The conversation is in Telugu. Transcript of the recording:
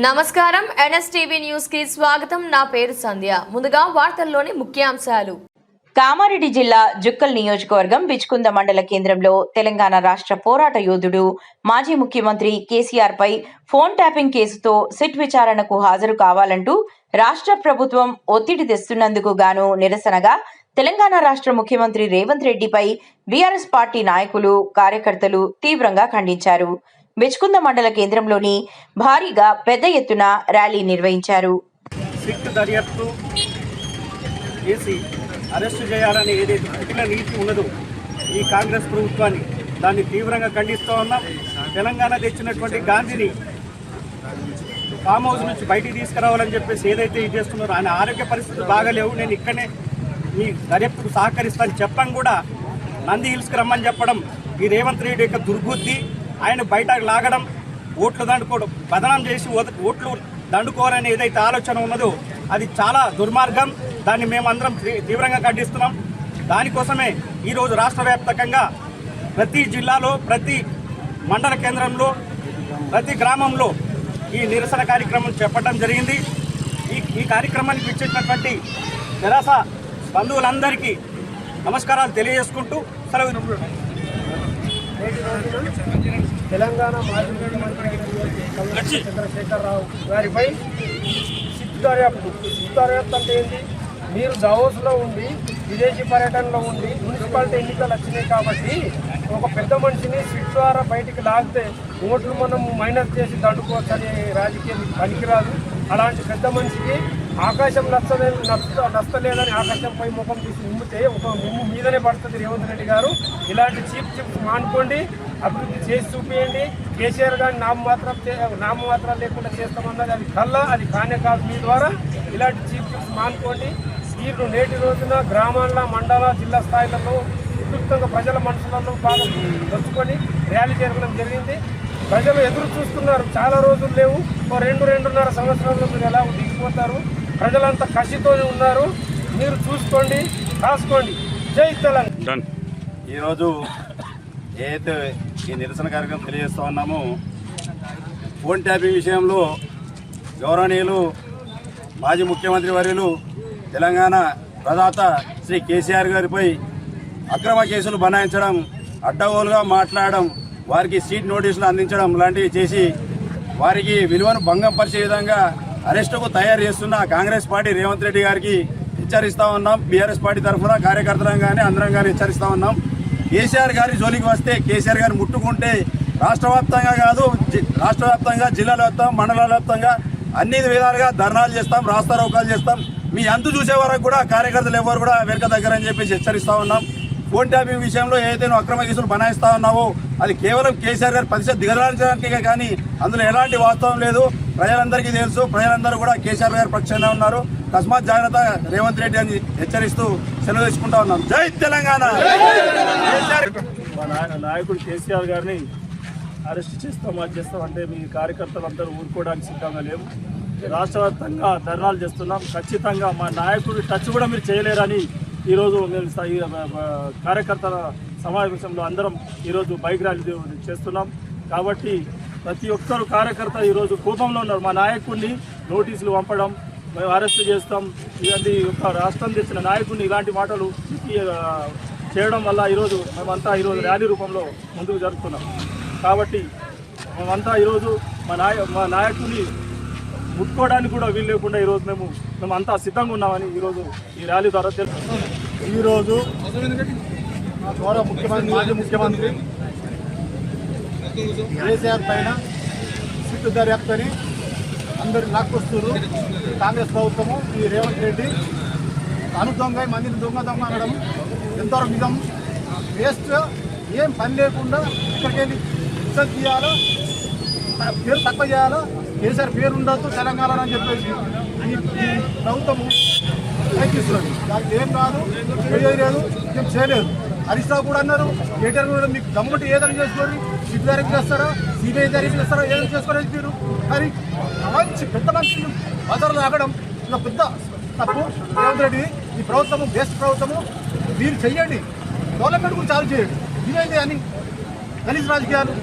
నమస్కారం ఎన్ఎస్టీవీ న్యూస్ కి స్వాగతం. నా పేరు సంధ్య. ముందుగా వార్తల్లోని ముఖ్యాంశాలు. కామారెడ్డి జిల్లా జుక్కల్ నియోజకవర్గం బిచ్కుంద మండల కేంద్రంలో తెలంగాణ రాష్ట్ర పోరాట యోధుడు మాజీ ముఖ్యమంత్రి కేసీఆర్ పై ఫోన్ ట్యాపింగ్ కేసుతో సిట్ విచారణకు హాజరు కావాలంటూ రాష్ట్ర ప్రభుత్వం ఒత్తిడి తెస్తున్నందుకు గాను నిరసనగా తెలంగాణ రాష్ట్ర ముఖ్యమంత్రి రేవంత్ రెడ్డిపై బీఆర్ఎస్ పార్టీ నాయకులు కార్యకర్తలు తీవ్రంగా ఖండించారు. బిచ్కుంద మండల కేంద్రంలోని భారీగా పెద్ద ఎత్తున ర్యాలీ నిర్వహించారు. సిట్ దర్యాప్తు చేసి అరెస్టు చేయాలని ఏదైతే కుటిల నీతి ఉన్నదో ఈ కాంగ్రెస్ ప్రభుత్వాన్ని దాన్ని తీవ్రంగా ఖండిస్తూ ఉన్నాం. తెలంగాణ తెచ్చినటువంటి గాంధీని ఫామ్ హౌస్ నుంచి బయటికి తీసుకురావాలని చెప్పేసి ఏదైతే ఇది చేస్తున్నారో ఆయన ఆరోగ్య పరిస్థితులు బాగాలేవు, నేను ఇక్కడనే మీ దర్యాప్తుకు సహకరిస్తాను చెప్పడం కూడా నంది హిల్స్కి రమ్మని చెప్పడం ఈ రేవంత్ రెడ్డి యొక్క దుర్బుద్ధి. ఆయన బయటకు లాగడం, ఓట్లు దండుకోవడం, బదనాం చేసి ఓట్లు దండుకోవాలని ఏదైతే ఆలోచన ఉన్నదో అది చాలా దుర్మార్గం. దాన్ని మేమందరం తీవ్రంగా ఖండిస్తున్నాం. దానికోసమే ఈరోజు రాష్ట్ర వ్యాప్తంగా ప్రతి జిల్లాలో, ప్రతి మండల కేంద్రంలో, ప్రతి గ్రామంలో ఈ నిరసన కార్యక్రమం చేపట్టడం జరిగింది. ఈ కార్యక్రమానికి ఇచ్చేటటువంటి తెరాస బంధువులందరికీ నమస్కారాలు తెలియజేసుకుంటూ సెలవు. తెలంగాణ మాజీ ముఖ్యమంత్రి చంద్రశేఖరరావు గారిపై సిట్ దర్యాప్తు అంటే ఏంటి? మీరు దావోస్లో ఉండి విదేశీ పర్యటనలో ఉండి మున్సిపాలిటీ ఎన్నికలు వచ్చినాయి కాబట్టి ఒక పెద్ద మనిషిని సిట్ ద్వారా బయటికి లాగితే ఓట్లు మనం మైనస్ చేసి దండుకోవచ్చు అనే రాజకీయం పనికిరాదు. అలాంటి పెద్ద మనిషికి ఆకాశం నచ్చలేదని ఆకాశంపై ముఖం తీసి నిమ్మితే ఒక నిమ్ము మీదనే పడుతుంది రేవంత్ రెడ్డి గారు. ఇలాంటి చీప్ మానుకోండి, అభివృద్ధి చేసి చూపించండి. కేసీఆర్ గారిని నామమాత్రాలు లేకుండా చేస్తామన్నది అది కల్లా, అది కానే కాదు. మీ ద్వారా ఇలాంటి చీప్ మానుకోండి. వీరు నేటి రోజున గ్రామాల, మండల, జిల్లా స్థాయిలలో విస్తృతంగా ప్రజల మనసులలో బాగా దొచ్చుకొని ర్యాలీ జరగడం జరిగింది. ప్రజలు ఎదురు చూస్తున్నారు. చాలా రోజులు లేవు, 2-2.5 సంవత్సరాల్లో మీరు ఎలా దిగిపోతారు? ప్రజలంతా కసితోనే ఉన్నారు. మీరు చూసుకోండి, కాసుకోండి. జై తెలంగాణ. ఈరోజు ఏదైతే ఈ నిరసన కార్యక్రమం తెలియజేస్తూ ఉన్నామో, ఫోన్ ట్యాపింగ్ విషయంలో గౌరవనీయులు మాజీ ముఖ్యమంత్రి వర్యులు తెలంగాణ ప్రదాత శ్రీ కేసీఆర్ గారిపై అక్రమ కేసులు బనాయించడం, అడ్డగోలుగా మాట్లాడడం, వారికి సీట్ నోటీసులు అందించడం లాంటివి చేసి వారికి విలువను భంగం పరిచే విధంగా అరెస్టుకు తయారు చేస్తున్న కాంగ్రెస్ పార్టీ రేవంత్ రెడ్డి గారికి హెచ్చరిస్తూ ఉన్నాం. బీఆర్ఎస్ పార్టీ తరఫున కార్యకర్తలను కానీ అందరం కానీ హెచ్చరిస్తూ ఉన్నాం. కేసీఆర్ గారి జోలికి వస్తే, కేసీఆర్ గారిని ముట్టుకుంటే రాష్ట్ర వ్యాప్తంగా కాదు, రాష్ట్ర వ్యాప్తంగా, జిల్లాల వ్యాప్తంగా, మండలాల వ్యాప్తంగా అన్ని విధాలుగా ధర్నాలు చేస్తాం, రాస్తారోకాలు చేస్తాం. మీ అంతు చూసే వరకు కూడా కార్యకర్తలు ఎవరు కూడా వెనక దగ్గర అని చెప్పేసి హెచ్చరిస్తూ ఉన్నాం. ఫోన్ ట్యాపింగ్ విషయంలో ఏదైతే నువ్వు అక్రమ కేసులు బనాయిస్తా ఉన్నావో అది కేవలం కేసీఆర్ గారి ప్రతిశత దిగజారించడానికే కానీ అందులో ఎలాంటి వాస్తవం లేదు. ప్రజలందరికీ తెలుసు. ప్రజలందరూ కూడా కేసీఆర్ గారి పక్షాన ఉన్నారు. తస్మాత్ జాగ్రత్త రేవంత్ రెడ్డి అని హెచ్చరిస్తూ సెలవు తీసుకుంటా ఉన్నాం. జై తెలంగాణ. మా నాయకుడు కేసీఆర్ గారిని అరెస్ట్ చేస్తాం, అది చేస్తాం అంటే మీ కార్యకర్తలందరూ ఊరుకోవడానికి సిద్ధంగా లేవు. రాష్ట్ర వ్యాప్తంగా ధర్నాలు చేస్తున్నాం. ఖచ్చితంగా మా నాయకుడు టచ్ కూడా మీరు చేయలేరని ఈరోజు మేము కార్యకర్తల సమావేశంలో అందరం ఈరోజు బైక్ ర్యాలీ చేస్తున్నాం. కాబట్టి ప్రతి ఒక్కరు కార్యకర్త ఈరోజు కోపంలో ఉన్నారు. మా నాయకుడిని నోటీసులు పంపడం, మేము అరెస్ట్ చేస్తాం, ఇలాంటి ఒక రాష్ట్రం తెచ్చిన నాయకుడిని ఇలాంటి మాటలు చేయడం వల్ల ఈరోజు మేమంతా ఈరోజు ర్యాలీ రూపంలో ముందుకు జరుపుతున్నాం. కాబట్టి మేమంతా ఈరోజు మా నాయకుడిని ముట్టుకోవడానికి కూడా వీలు లేకుండా ఈరోజు మేము అంతా సిద్ధంగా ఉన్నామని ఈరోజు ఈ ర్యాలీ ద్వారా తెలుసుకున్నాం. ఈరోజు గౌరవ ముఖ్యమంత్రి, మాజీ ముఖ్యమంత్రి కేసీఆర్ పైన సిట్టు దర్యాప్తు అని అందరూ లాక్కొస్తున్నారు. కాంగ్రెస్ ప్రభుత్వము, ఈ రేవంత్ రెడ్డి దొంగ మందిని దొంగ అనడం ఎంతవరకు నిజం? వేస్ట్, ఏం పని లేకుండా ఇక్కడికి వెళ్ళి ఇజ్జత్ తీయాలా, పేరు తక్కువ చేయాలా, కేసీఆర్ పేరు ఉండొద్దు తెలంగాణ అని చెప్పేసి ఈ ప్రభుత్వము ప్రయత్నిస్తున్నది. దానికి ఏం కాదు, చేయలేదు, ఏం చేయలేదు. హరీష్ రావు కూడా అన్నారు, కేటీఆర్ కూడా మీకు దమ్ముంటే ఏదైనా చేసుకోండి, సిట్ డైరెక్ట్ చేస్తారా, సిబిఐ డైరెక్ట్ చేస్తారా, ఏదైనా చేసుకొని మీరు. కానీ మంచి పెద్ద మనుషులు బజార్లో ఆగడం ఇంకా పెద్ద తప్పు. రేవంత్ రెడ్డి ఈ ప్రభుత్వము బెస్ట్ ప్రభుత్వము, మీరు చెయ్యండి, డెవలప్మెంట్ కూడా చాలు చేయండి. ఇవేంటి అని గలీజ్ రాజకీయాలు